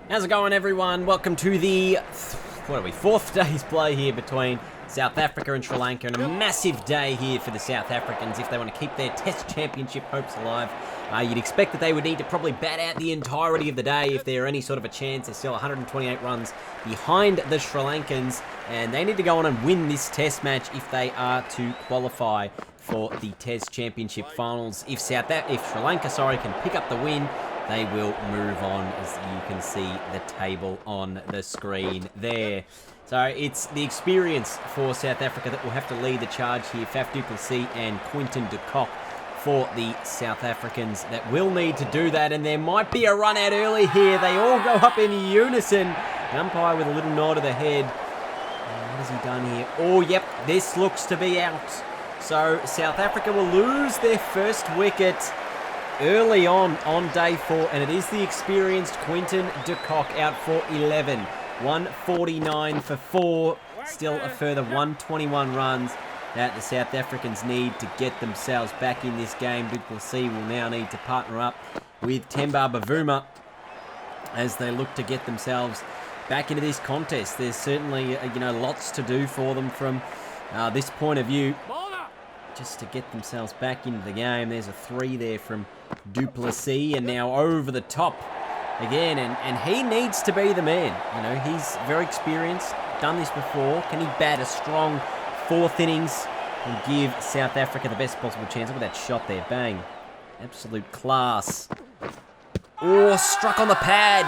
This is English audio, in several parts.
How's it going, everyone? Welcome to the, fourth day's play here between South Africa and Sri Lanka, and a massive day here for the South Africans if they want to keep their Test Championship hopes alive. You'd expect that they would need to probably bat out the entirety of the day if there are any sort of a chance. They're still 128 runs behind the Sri Lankans, and they need to go on and win this Test match if they are to qualify for the Test Championship finals. If Sri Lanka, can pick up the win, they will move on, as you can see the table on the screen there. So it's the experience for South Africa that will have to lead the charge here. Faf du Plessis and Quinton de Kock for the South Africans that will need to do that, and there might be a run out early here. They all go up in unison. The umpire with a little nod of the head. What has he done here? Oh, yep, this looks to be out. So South Africa will lose their first wicket early on day 4, and it is the experienced Quinton de Kock out for 11. 149 for 4. Still a further 121 runs that the South Africans need to get themselves back in this game. Du Plessis will now need to partner up with Temba Bavuma as they look to get themselves back into this contest. There's certainly, lots to do for them from this point of view, just to get themselves back into the game. There's a 3 there from Du Plessis, and now over the top again, and he needs to be the man. He's very experienced, done this before. Can he bat a strong 4th innings and give South Africa the best possible chance? Look at that shot there, bang. Absolute class. Oh, struck on the pad.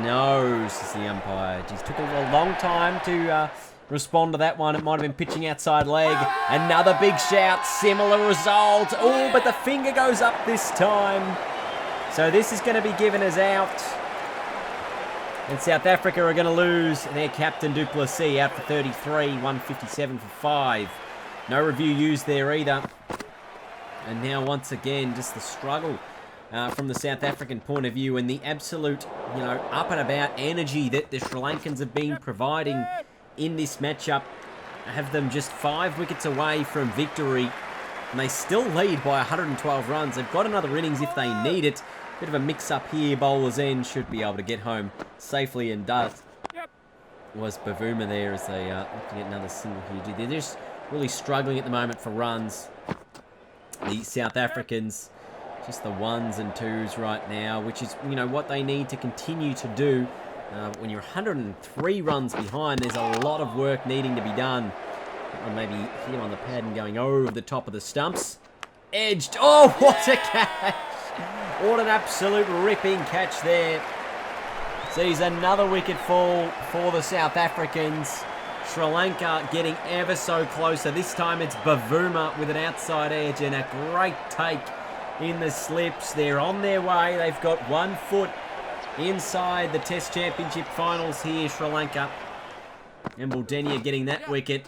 No, says the umpire. Just took a long time to respond to that one. It might have been pitching outside leg. Another big shout, similar result. Oh, but the finger goes up this time. So this is going to be given as out. And South Africa are going to lose their captain Du Plessis out for 33, 157 for 5. No review used there either. And now once again, just the struggle from the South African point of view, and the absolute, up and about energy that the Sri Lankans have been providing in this matchup have them just 5 wickets away from victory, and they still lead by 112 runs. They've got another innings if they need it. Bit of a mix-up here. Bowler's end should be able to get home safely, and does. Was Bavuma there as they look to get another single here. They're just really struggling at the moment for runs. The South Africans, just the 1s and 2s right now, which is, what they need to continue to do. When you're 103 runs behind, there's a lot of work needing to be done. Maybe hit him on the pad and going over the top of the stumps. Edged. Oh, what a catch! What an absolute ripping catch there. Sees another wicket fall for the South Africans. Sri Lanka getting ever so closer. This time it's Bavuma with an outside edge and a great take in the slips. They're on their way. They've got 1 foot inside the Test Championship finals here, Sri Lanka. And Baldenia getting that wicket.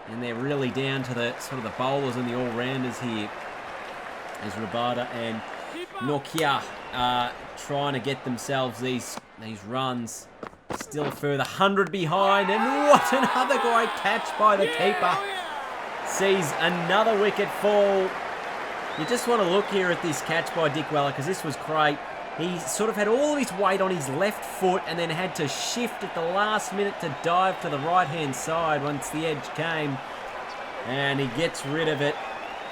And they're really down to the sort of the bowlers and the all-rounders here. As Rabada and Nokia trying to get themselves these runs. Still a further 100 behind, and what another great catch by the keeper. Sees another wicket fall. You just want to look here at this catch by Dick Weller, because this was great. He sort of had all his weight on his left foot and then had to shift at the last minute to dive to the right-hand side once the edge came. And he gets rid of it.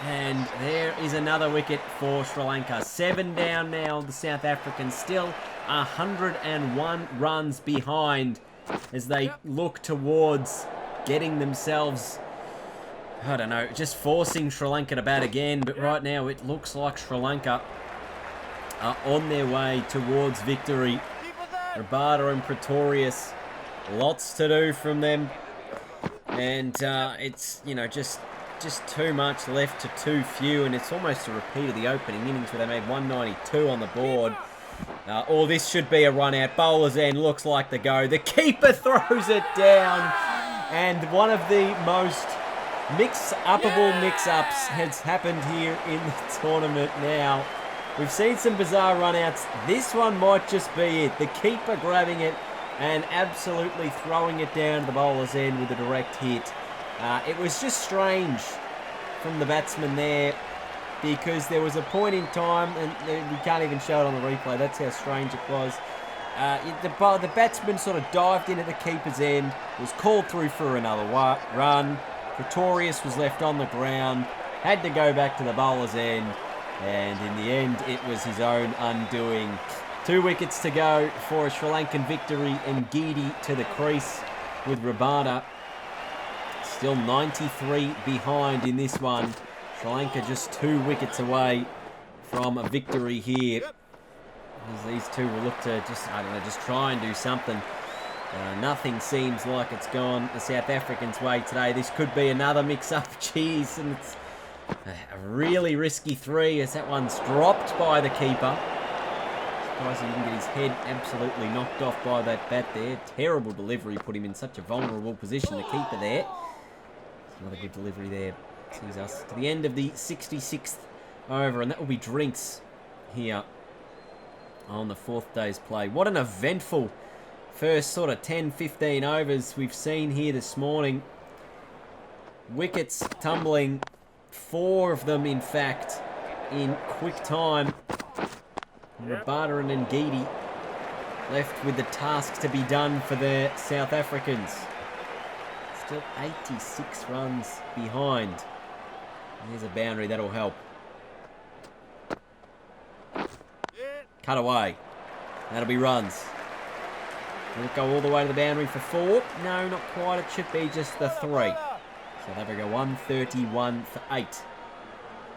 And there is another wicket for Sri Lanka. 7 down now, the South Africans still 101 runs behind as they look towards getting themselves, just forcing Sri Lanka to bat again. But right now it looks like Sri Lanka are on their way towards victory. Rabada and Pretorius, lots to do from them. And it's, just too much left to too few, and it's almost a repeat of the opening innings where they made 192 on the board. This should be a run out. Bowler's end looks like the go. The keeper throws it down, and one of the most mix-upable mix-ups has happened here in the tournament now. We've seen some bizarre run-outs. This one might just be it. The keeper grabbing it and absolutely throwing it down to the bowler's end with a direct hit. It was just strange from the batsman there. because there was a point in time, and we can't even show it on the replay, that's how strange it was. The batsman sort of dived in at the keeper's end, was called through for another run. Pretorius was left on the ground, had to go back to the bowler's end, and in the end it was his own undoing. 2 wickets to go for a Sri Lankan victory, and Gidi to the crease with Rabada. Still 93 behind in this one. Sri Lanka just 2 wickets away from a victory here. As these two will look to just try and do something. Nothing seems like it's gone the South Africans' way today. This could be another mix-up. Jeez, and it's a really risky 3 as that one's dropped by the keeper. Surprised he didn't get his head absolutely knocked off by that bat there. Terrible delivery, put him in such a vulnerable position, the keeper there. It's another good delivery there. Sees us to the end of the 66th over, and that will be drinks here on the 4th day's play. What an eventful first sort of 10-15 overs we've seen here this morning. Wickets tumbling, 4 of them in fact in quick time. Rabada and Ngidi left with the task to be done for the South Africans. Still 86 runs behind. There's a boundary, that'll help. Cut away. That'll be runs. Will it go all the way to the boundary for 4? No, not quite. It should be just the 3. South Africa 131 for 8.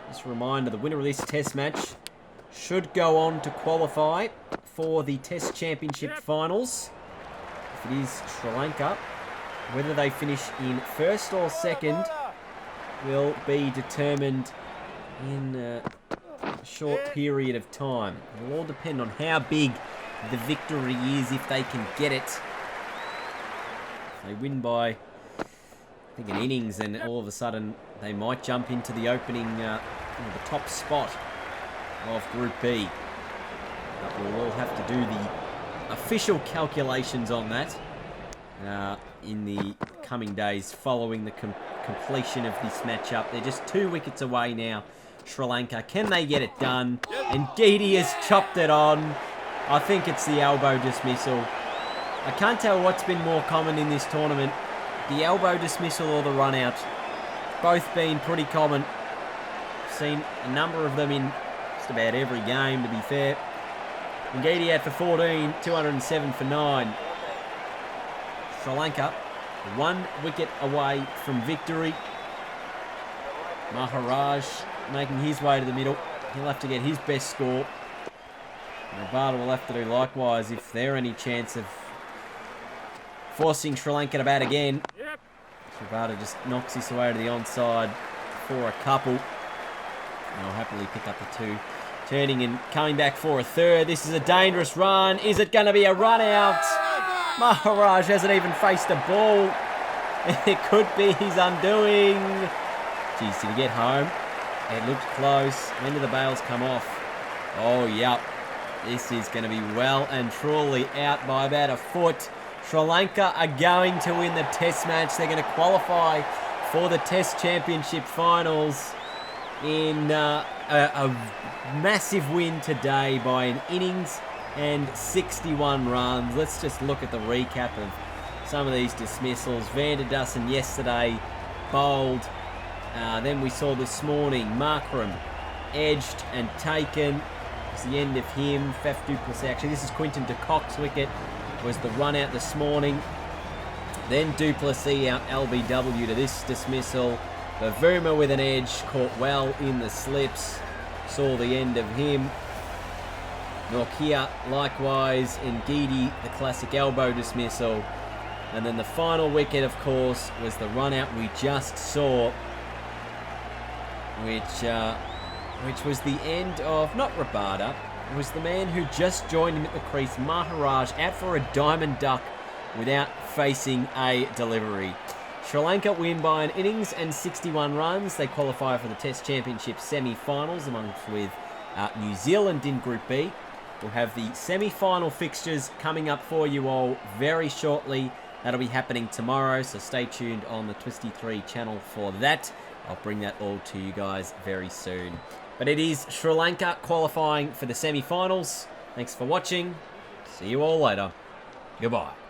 Just a reminder, the winner of this test match should go on to qualify for the Test Championship finals. If it is Sri Lanka, whether they finish in 1st or 2nd will be determined in a short period of time. It will all depend on how big the victory is, if they can get it. If they win by, I think, an innings, then all of a sudden they might jump into the opening, the top spot of Group B. But we'll all have to do the official calculations on that in the coming days following the completion of this matchup. They're just 2 wickets away now, Sri Lanka. Can they get it done? And Gidi has chopped it on. I think it's the elbow dismissal. I can't tell what's been more common in this tournament, the elbow dismissal or the run out. Both been pretty common. Seen a number of them in just about every game, to be fair. Ngidi out for 14, 207 for 9. Sri Lanka 1 wicket away from victory. Maharaj making his way to the middle. He'll have to get his best score. Rabada will have to do likewise if they're any chance of forcing Sri Lanka to bat again. Rabada just knocks this away to the onside for a couple. And I'll happily pick up the 2. Turning and coming back for a 3rd. This is a dangerous run. Is it going to be a run out? Maharaj hasn't even faced a ball. It could be his undoing. Geez, did he get home? It looked close. When did the bails come off? Oh, yep. This is going to be well and truly out by about a foot. Sri Lanka are going to win the test match. They're going to qualify for the Test Championship finals in a massive win today by an innings and 61 runs. Let's just look at the recap of some of these dismissals. Van der Dussen yesterday bowled. Then we saw this morning Markram edged and taken. It's the end of him. Faf du Plessis. Actually, this is Quinton de Kock's wicket. Was the run out this morning. Then du Plessis out LBW to this dismissal. Bavuma with an edge, caught well in the slips. Saw the end of him. Nokia likewise. Ngidi, the classic elbow dismissal. And then the final wicket, of course, was the run out we just saw. Which was the end of, not Rabada, it was the man who just joined him at the crease, Maharaj, out for a diamond duck without facing a delivery. Sri Lanka win by an innings and 61 runs. They qualify for the Test Championship semi-finals amongst with New Zealand in Group B. We'll have the semi-final fixtures coming up for you all very shortly. That'll be happening tomorrow, so stay tuned on the Twisty 3 channel for that. I'll bring that all to you guys very soon. But it is Sri Lanka qualifying for the semi-finals. Thanks for watching. See you all later. Goodbye.